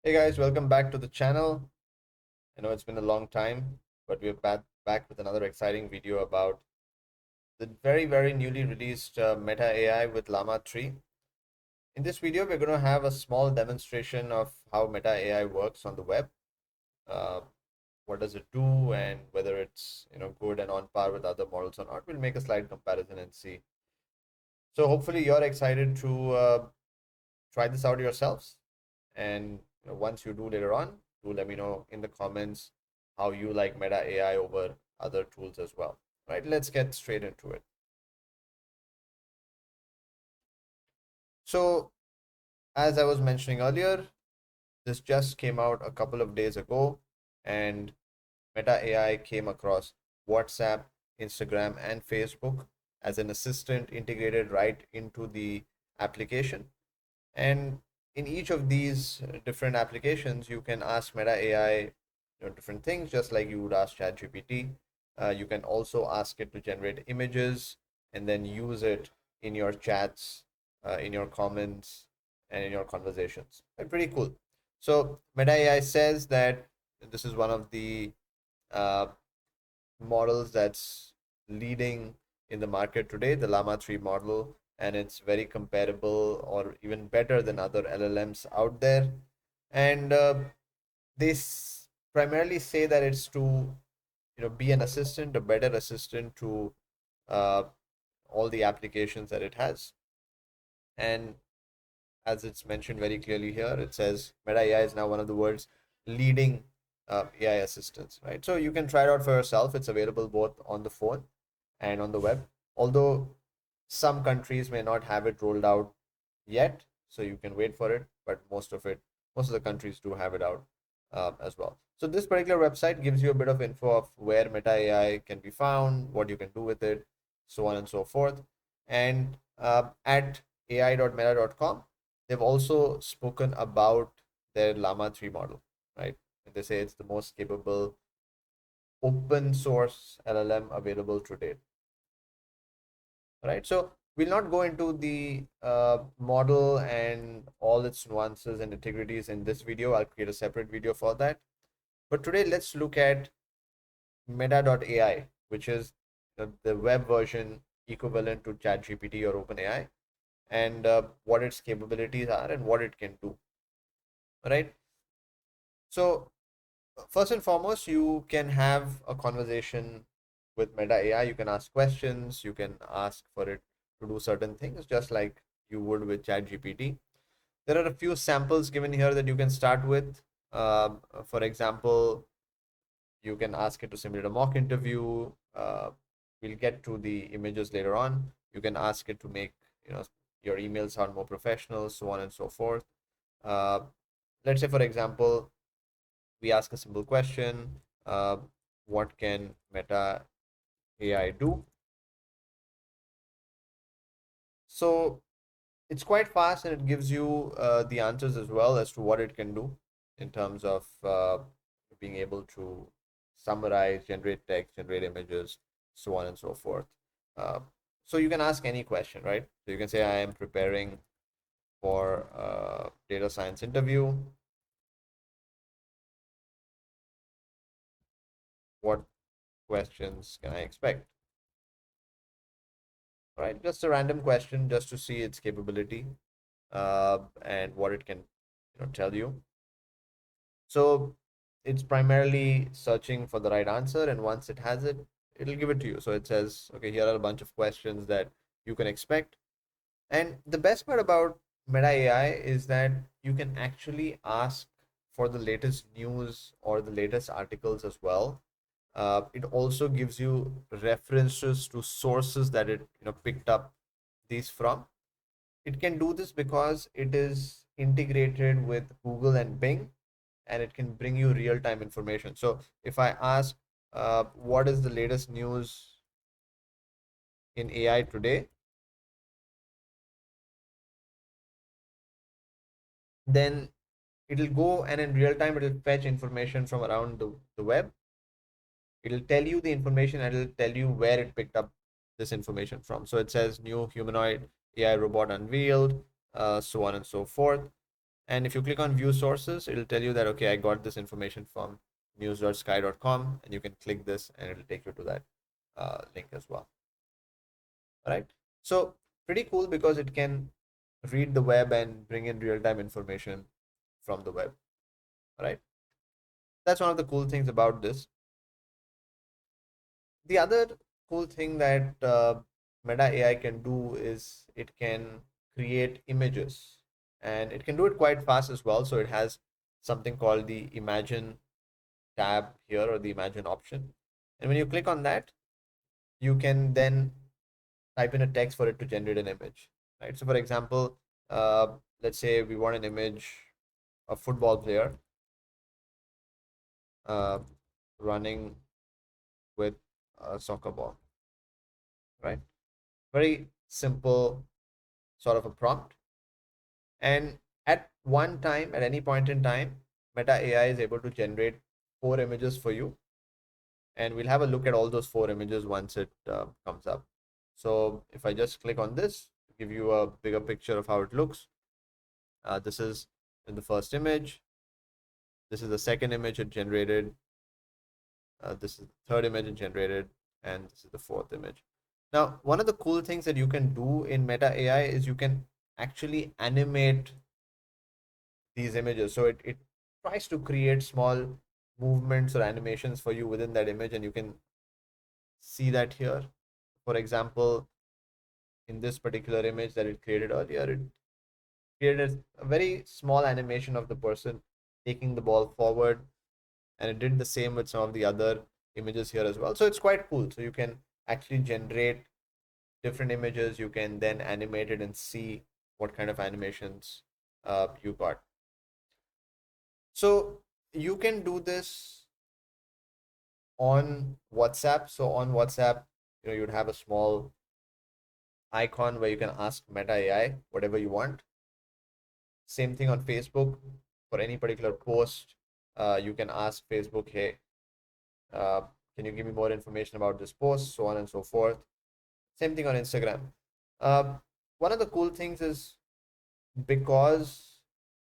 Hey guys, welcome back to the channel. I know it's been a long time, but we're back with another exciting video about the very newly released Meta AI with Llama 3. In this video, we're going to have a small demonstration of how Meta AI works on the web. Uh, what does it do, and whether it's good and on par with other models or not. We'll make a slide comparison and see. So hopefully you're excited to try this out yourselves. And once you do later on, do let me know in the comments how you like Meta AI over other tools as well. Right, let's get straight into it. So, as I was mentioning earlier, this just came out a couple of days ago, and Meta AI came across WhatsApp, Instagram, and Facebook as an assistant integrated right into the application. And in each of these different applications, you can ask Meta AI, different things, just like you would ask ChatGPT. You can also ask it to generate images and then use it in your chats, in your comments, and in your conversations. Pretty cool. So Meta AI says that this is one of the uh, models that's leading in the market today, the Llama 3 model, and it's very comparable or even better than other LLMs out there. And they primarily say that it's to be an assistant, a better assistant to uh, all the applications that it has. And as it's mentioned very clearly here, it says Meta AI is now one of the world's leading AI assistants, right? So you can try it out for yourself. It's available both on the phone and on the web, although some countries may not have it rolled out yet, so you can wait for it, but most of the countries do have it out as well. So this particular website gives you a bit of info of where Meta AI can be found, what you can do with it, so on and so forth. And at ai.meta.com, they've also spoken about their Llama 3 model, right? And they say it's the most capable open source LLM available to date, right? So we'll not go into the model and all its nuances and integrities in this video. I'll create a separate video for that. But today, let's look at meta.ai, which is the web version equivalent to ChatGPT or OpenAI, and what its capabilities are and what it can do, right? So first and foremost, you can have a conversation with Meta AI. You can ask questions, you can ask for it to do certain things, just like you would with ChatGPT. There are a few samples given here that you can start with. For example, you can ask it to simulate a mock interview. We'll get to the images later on. You can ask it to make you know your emails sound more professional, so on and so forth. Uh, let's say, for example, we ask a simple question: what can Meta AI do? So it's quite fast, and it gives you the answers as well as to what it can do in terms of being able to summarize, generate text, generate images, so on and so forth. Uh, so you can ask any question, right? So you can say, I am preparing for a data science interview. What questions can I expect? Right? Just a random question just to see its capability and what it can tell you. So it's primarily searching for the right answer, and once it has it, it'll give it to you. So it says, okay, here are a bunch of questions that you can expect. And the best part about Meta AI is that you can actually ask for the latest news or the latest articles as well. It also gives you references to sources that it picked up these from. It can do this because it is integrated with Google and Bing, and it can bring you real time information. So if I ask, what is the latest news in AI today, then it'll go and in real time it'll fetch information from around the web. It'll tell you the information and it'll tell you where it picked up this information from. So it says new humanoid AI robot unveiled, so on and so forth. And if you click on view sources, it'll tell you that, okay, I got this information from news.sky.com, and you can click this and it'll take you to that link as well. All right. So pretty cool because it can read the web and bring in real-time information from the web. All right. That's one of the cool things about this. The other cool thing that Meta AI can do is it can create images, and it can do it quite fast as well. So it has something called the Imagine tab here, or the Imagine option. And when you click on that, you can then type in a text for it to generate an image, right? So for example, uh, let's say we want an image of football player uh, running with a soccer ball, right? Very simple sort of a prompt. And at one time, at any point in time, Meta AI is able to generate 4 images for you. And we'll have a look at all those 4 images once it comes up. So if I just click on this, give you a bigger picture of how it looks. This is in the first image. This is the second image it generated. This is the third image it generated. And this is the fourth image. Now, one of the cool things that you can do in Meta AI is you can actually animate these images. So it tries to create small movements or animations for you within that image, and you can see that here. For example, in this particular image that it created earlier, it created a very small animation of the person taking the ball forward, and it did the same with some of the other images here as well. So it's quite cool. So you can actually generate different images, you can then animate it and see what kind of animations you got. So you can do this on WhatsApp. So on WhatsApp, you'd have a small icon where you can ask Meta AI whatever you want. Same thing on Facebook. For any particular post, you can ask Facebook, hey, uh, can you give me more information about this post, so on and so forth. Same thing on Instagram. Uh, One of the cool things is, because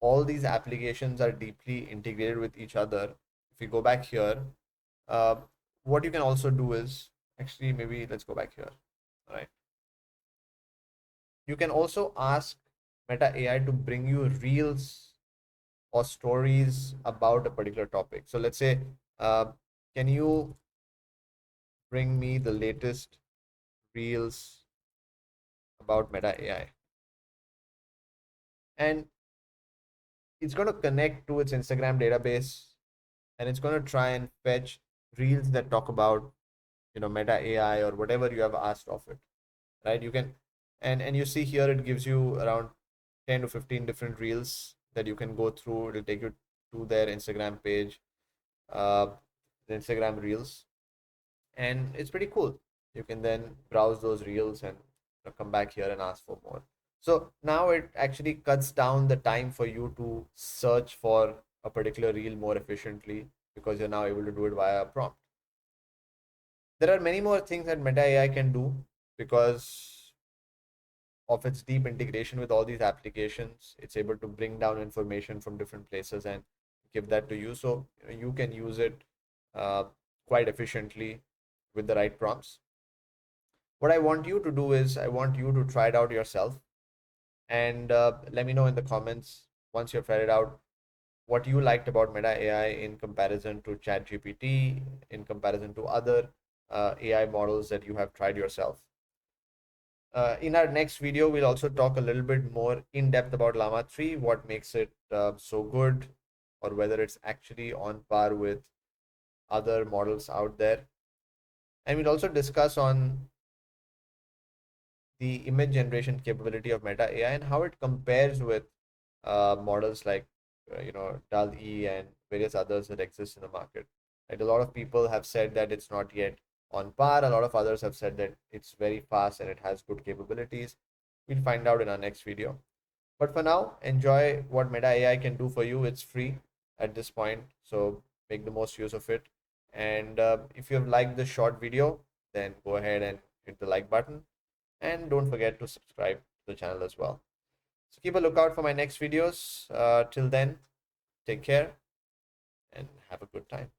all these applications are deeply integrated with each other, if we go back here, uh, what you can also do is, actually, maybe let's go back here. All right. You can also ask Meta AI to bring you reels or stories about a particular topic. So let's say, can you bring me the latest reels about Meta AI? And it's going to connect to its Instagram database, and it's going to try and fetch reels that talk about, Meta AI or whatever you have asked of it, right? You can, and you see here it gives you around 10 to 15 different reels that you can go through. It'll take you to their Instagram page, uh, the Instagram reels, and it's pretty cool. You can then browse those reels and come back here and ask for more. So now it actually cuts down the time for you to search for a particular reel more efficiently, because you're now able to do it via a prompt. There are many more things that Meta AI can do because of its deep integration with all these applications. It's able to bring down information from different places and give that to you. So you can use it uh, quite efficiently with the right prompts. What I want you to do is, I want you to try it out yourself, and let me know in the comments once you've tried it out what you liked about Meta AI in comparison to ChatGPT, in comparison to other AI models that you have tried yourself. In our next video, we'll also talk a little bit more in depth about Llama 3, what makes it so good, or whether it's actually on par with other models out there. And we'll also discuss on the image generation capability of Meta AI and how it compares with models like DAL-E and various others that exist in the market. Right? A lot of people have said that it's not yet on par. A lot of others have said that it's very fast and it has good capabilities. We'll find out in our next video. But for now, enjoy what Meta AI can do for you. It's free at this point, so make the most use of it. And if you have liked this short video, then go ahead and hit the like button, and don't forget to subscribe to the channel as well. So keep a lookout for my next videos. Till then, take care and have a good time.